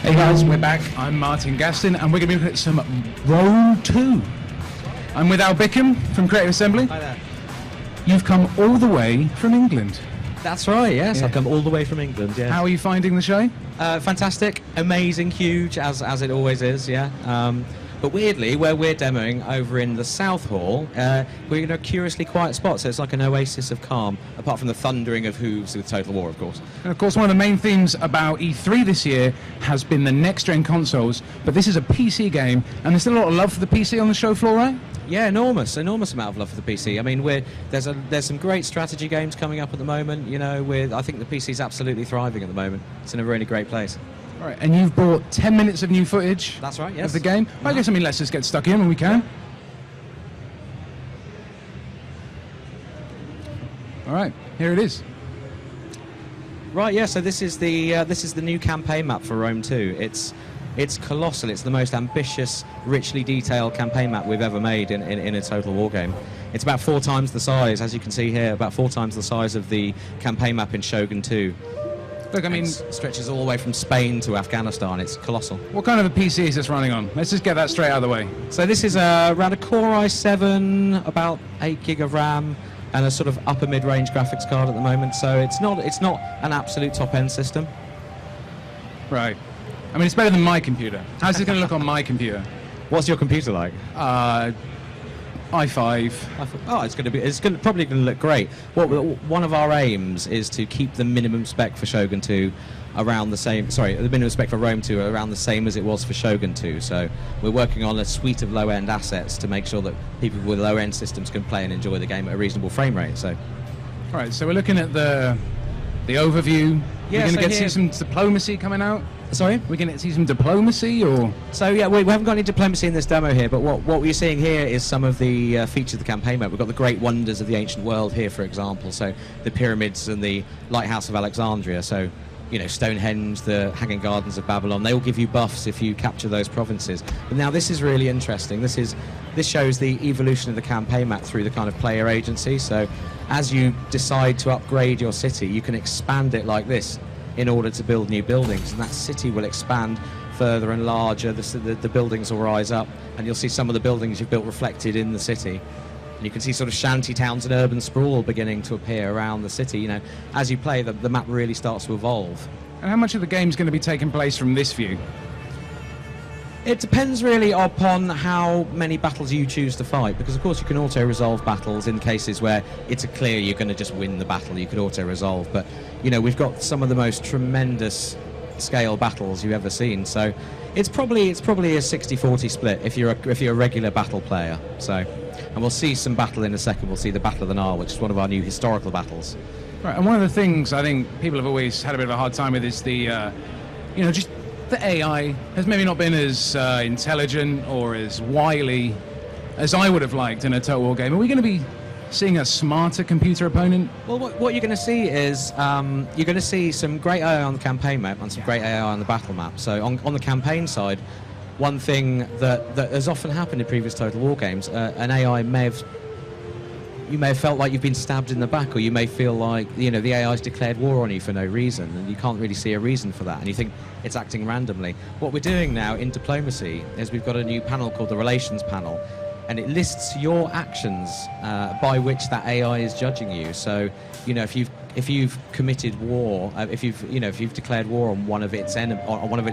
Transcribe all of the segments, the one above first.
Hey guys, we're back. I'm Martin Gaston, and we're going to be looking at some Rome 2. I'm with Al Bickham from Creative Assembly. Hi there. You've come all the way from England. That's right, yes. Yeah. I've come all the way from England, yeah. How are you finding the show? Fantastic, amazing, huge, as it always is, yeah. But weirdly, where we're demoing over in the South Hall, we're in a curiously quiet spot, so it's like an oasis of calm, apart from the thundering of hooves with Total War, of course. And of course, one of the main themes about E3 this year has been the next-gen consoles, but this is a PC game, and there's still a lot of love for the PC on the show floor, right? Yeah, enormous amount of love for the PC. I mean, there's some great strategy games coming up at the moment. You know, I think the PC is absolutely thriving at the moment. It's in a really great place. Right, and you've brought 10 minutes of new footage. That's right, yes. Of the game. I guess, let's just get stuck in when we can. All right, here it is. Right, yeah. So this is the new campaign map for Rome 2. It's colossal. It's the most ambitious, richly detailed campaign map we've ever made in a Total War game. It's about 4 times the size, as you can see here, about 4 times the size of the campaign map in Shogun 2. Look, I mean, it stretches all the way from Spain to Afghanistan. It's colossal. What kind of a PC is this running on? Let's just get that straight out of the way. So this is around a Core i7, about 8 gig of RAM, and a sort of upper mid-range graphics card at the moment. So it's not an absolute top-end system. Right. I mean, it's better than my computer. How's it going to look on my computer? What's your computer like? i5. Oh, it's probably going to look great. One of our aims is to keep the minimum spec for Shogun 2 around the same. Sorry, the minimum spec for Rome 2 around the same as it was for Shogun 2. So we're working on a suite of low-end assets to make sure that people with low-end systems can play and enjoy the game at a reasonable frame rate. So, all right. So we're looking at the overview. Yeah, we're going to get to see some diplomacy coming out. Sorry? We're going to see some diplomacy, or? So yeah, we haven't got any diplomacy in this demo here, but what we're seeing here is some of the features of the campaign map. We've got the great wonders of the ancient world here, for example. So the pyramids and the lighthouse of Alexandria. So, you know, Stonehenge, the Hanging Gardens of Babylon. They all give you buffs if you capture those provinces. But now this is really interesting. This shows the evolution of the campaign map through the kind of player agency. So as you decide to upgrade your city, you can expand it like this in order to build new buildings, and that city will expand further and larger. The buildings will rise up, and you'll see some of the buildings you've built reflected in the city. And you can see sort of shanty towns and urban sprawl beginning to appear around the city. You know, as you play, the map really starts to evolve. And how much of the game's going to be taking place from this view? It depends really upon how many battles you choose to fight, because of course you can auto-resolve battles in cases where it's clear you're going to just win the battle. You could auto-resolve, but you know, we've got some of the most tremendous scale battles you've ever seen. So it's probably a 60-40 split if you're a regular battle player. So, and we'll see some battle in a second. We'll see the Battle of the Nile, which is one of our new historical battles. Right, and one of the things I think people have always had a bit of a hard time with is the, just the AI has maybe not been as intelligent or as wily as I would have liked in a Total War game. Are we going to be seeing a smarter computer opponent? Well, what you're going to see is you're going to see some great AI on the campaign map and some great AI on the battle map. So on the campaign side, one thing that has often happened in previous Total War games, an AI you may have felt like you've been stabbed in the back, or you may feel like, you know, the AI's declared war on you for no reason, and you can't really see a reason for that, and you think it's acting randomly. What we're doing now in diplomacy is we've got a new panel called the Relations panel, and it lists your actions by which that AI is judging you. So, you know, if you've committed war, if you've declared war on one of its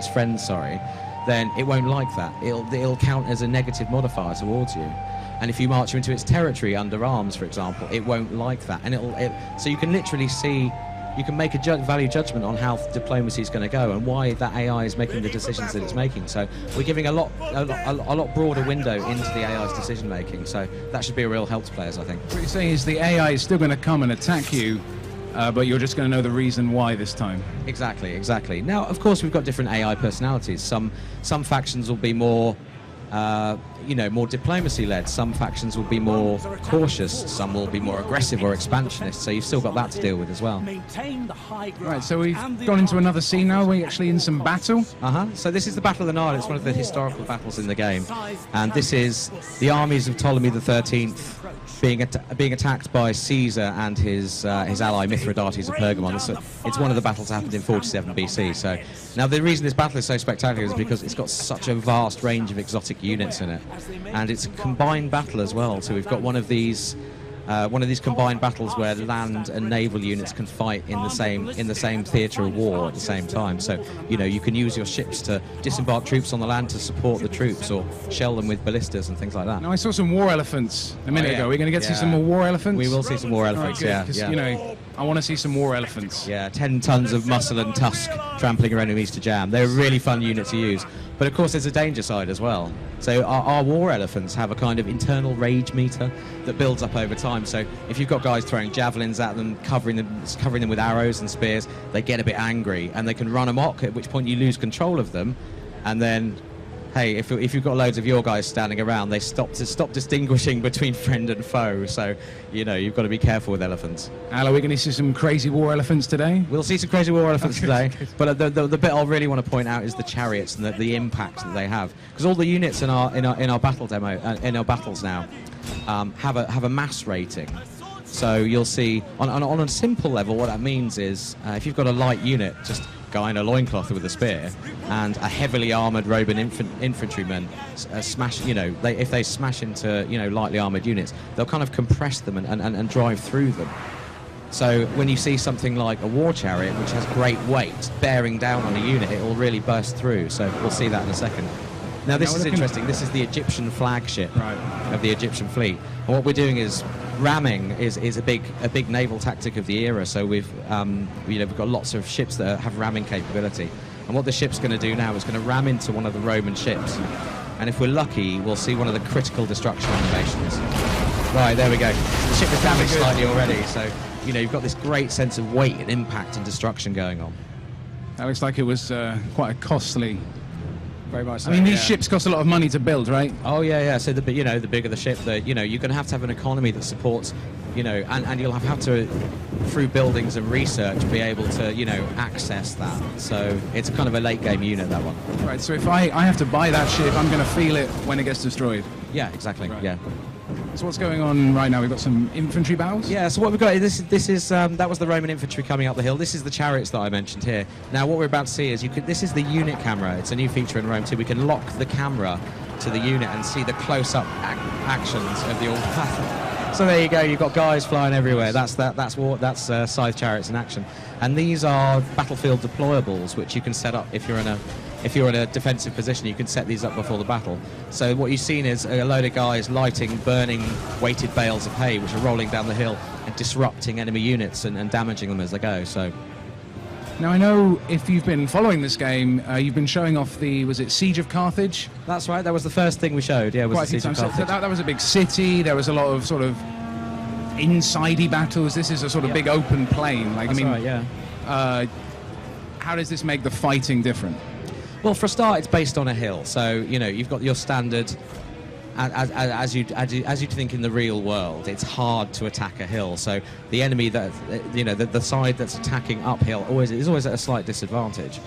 friends, then it won't like that. It'll count as a negative modifier towards you. And if you march into its territory under arms, for example, it won't like that. And so you can literally see, you can make a value judgment on how diplomacy is going to go and why that AI is making the decisions that it's making. So we're giving a lot broader window into the AI's decision making. So that should be a real help to players, I think. What you're saying is the AI is still going to come and attack you, but you're just going to know the reason why this time. Exactly. Now, of course, we've got different AI personalities. Some factions will be more more diplomacy-led. Some factions will be more cautious. Some will be more aggressive or expansionist. So you've still got that to deal with as well. Right, so we've gone into another scene now. We're actually in some battle. So this is the Battle of the Nile. It's one of the historical battles in the game. And this is the armies of Ptolemy the 13th being attacked by Caesar and his ally Mithridates of Pergamon. It's one of the battles that happened in 47 BC. So now the reason this battle is so spectacular is because it's got such a vast range of exotic units in it, and it's a combined battle as well. So we've got one of these combined battles where land and naval units can fight in the same theatre of war at the same time. So you can use your ships to disembark troops on the land to support the troops, or shell them with ballistas and things like that. Now I saw some war elephants a minute ago. We're going to get to see some more war elephants. We will see some war elephants. Yeah. I want to see some war elephants. Yeah, 10 tons of muscle and tusk trampling our enemies to jam. They're a really fun unit to use. But of course there's a danger side as well. So our war elephants have a kind of internal rage meter that builds up over time. So if you've got guys throwing javelins at them, covering them with arrows and spears, they get a bit angry and they can run amok, at which point you lose control of them. And then, hey, if you've got loads of your guys standing around, they stop distinguishing between friend and foe. So, you've got to be careful with elephants. Al, are we going to see some crazy war elephants today? We'll see some crazy war elephants today. But the bit I really want to point out is the chariots and the impact that they have. Because all the units in our battle demo, in our battles now, have a mass rating. So you'll see on a simple level what that means is if you've got a light unit, just guy in a loincloth with a spear, and a heavily armoured Roman infantryman smash. If they smash into lightly armoured units, they'll kind of compress them and drive through them. So when you see something like a war chariot, which has great weight, bearing down on a unit, it will really burst through. So we'll see that in a second. Now this is interesting. This is the Egyptian flagship of the Egyptian fleet. And what we're doing is ramming is a big naval tactic of the era. So we've got lots of ships that have ramming capability. And what the ship's going to do now is going to ram into one of the Roman ships. And if we're lucky, we'll see one of the critical destruction animations. Right, there we go. The ship is damaged slightly already. So you've got this great sense of weight and impact and destruction going on. That looks like it was quite a costly. Very much so, I mean, these ships cost a lot of money to build, right? Oh yeah. So the bigger the ship, you're going to have an economy that supports, and you'll have to, through buildings and research, be able to, access that. So it's kind of a late game unit, that one. Right. So if I have to buy that ship, I'm going to feel it when it gets destroyed. Yeah, exactly. Right. Yeah. So what's going on right now? We've got some infantry battles? Yeah, so what we've got, this is that was the Roman infantry coming up the hill. This is the chariots that I mentioned here. Now what we're about to see is this is the unit camera. It's a new feature in Rome 2. We can lock the camera to the unit and see the close-up actions of the old battle. So there you go, you've got guys flying everywhere. That's scythe chariots in action. And these are battlefield deployables, which you can set up if you're in a defensive position. You can set these up before the battle. So what you've seen is a load of guys lighting burning weighted bales of hay, which are rolling down the hill and disrupting enemy units and damaging them as they go. So now I know if you've been following this game, you've been showing off was it Siege of Carthage? That's right, that was the first thing we showed. Yeah, was the Siege of Carthage. That was a big city. There was a lot of sort of insidey battles. This is a sort of big open plain. That's right, yeah. How does this make the fighting different? Well, for a start, it's based on a hill, so you've got your standard. As you'd think in the real world, it's hard to attack a hill. So the enemy the side that's attacking uphill is always at a slight disadvantage.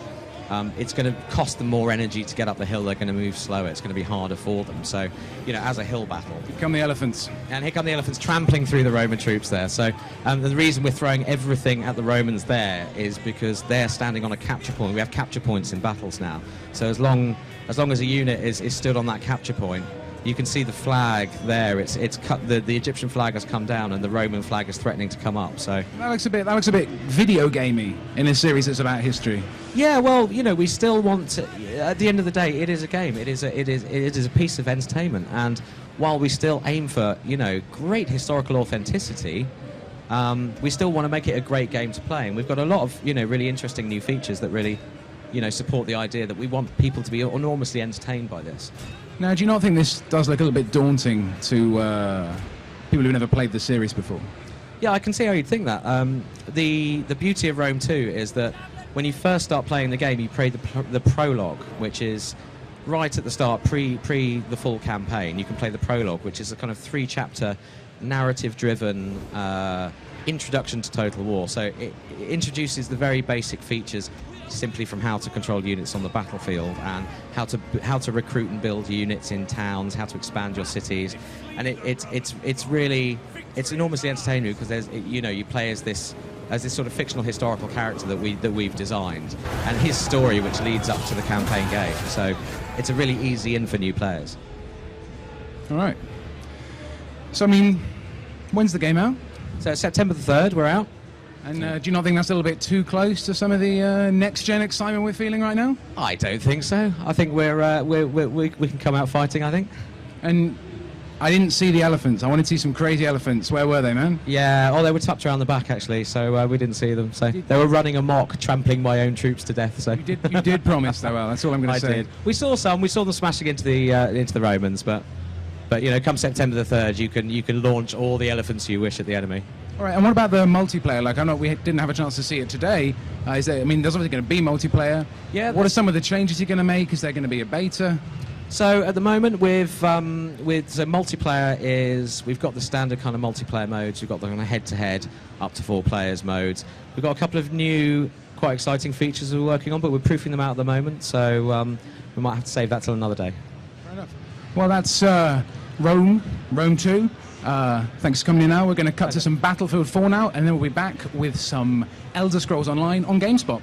It's going to cost them more energy to get up the hill. They're going to move slower. It's going to be harder for them. So, as a hill battle. Here come the elephants. And here come the elephants trampling through the Roman troops there. So the reason we're throwing everything at the Romans there is because they're standing on a capture point. We have capture points in battles now. So as long as a unit is stood on that capture point, you can see the flag there. It's cut. The Egyptian flag has come down, and the Roman flag is threatening to come up. So that looks a bit video gamey in a series that's about history. Yeah, well, we still want to. At the end of the day, it is a game. It is a piece of entertainment, and while we still aim for great historical authenticity, we still want to make it a great game to play. And we've got a lot of really interesting new features that really support the idea that we want people to be enormously entertained by this. Now, do you not think this does look a little bit daunting to people who've never played the series before? Yeah, I can see how you'd think that. The beauty of Rome 2 is that when you first start playing the game, you play the prologue, which is right at the start, pre the full campaign. You can play the prologue, which is a kind of 3-chapter, narrative-driven introduction to Total War. So it introduces the very basic features simply from how to control units on the battlefield and how to recruit and build units in towns, how to expand your cities, and it's really enormously entertaining because there's you play as this sort of fictional historical character that we've designed, and his story which leads up to the campaign game. So it's a really easy in for new players. All right. So I mean, when's the game out? So September the 3rd, we're out. And do you not think that's a little bit too close to some of the next-gen excitement we're feeling right now? I don't think so. I think we can come out fighting, I think. And I didn't see the elephants. I wanted to see some crazy elephants. Where were they, man? Yeah, they were tucked around the back, actually, so we didn't see them. So they were running amok, trampling my own troops to death. So you did promise, though. Well, that's all I'm going to say. I did. We saw them smashing into the Romans, but come September the 3rd, you can launch all the elephants you wish at the enemy. All right, and what about the multiplayer? Like, I know we didn't have a chance to see it today. There's obviously going to be multiplayer. Yeah. What are some of the changes you're going to make? Is there going to be a beta? So at the moment, with multiplayer we've got the standard kind of multiplayer modes. We've got the kind of head-to-head up to 4 players modes. We've got a couple of new, quite exciting features we're working on, but we're proofing them out at the moment. So we might have to save that till another day. Fair enough. Well, that's Rome 2. Thanks for coming in now. We're going to cut to some Battlefield 4 now, and then we'll be back with some Elder Scrolls Online on GameSpot.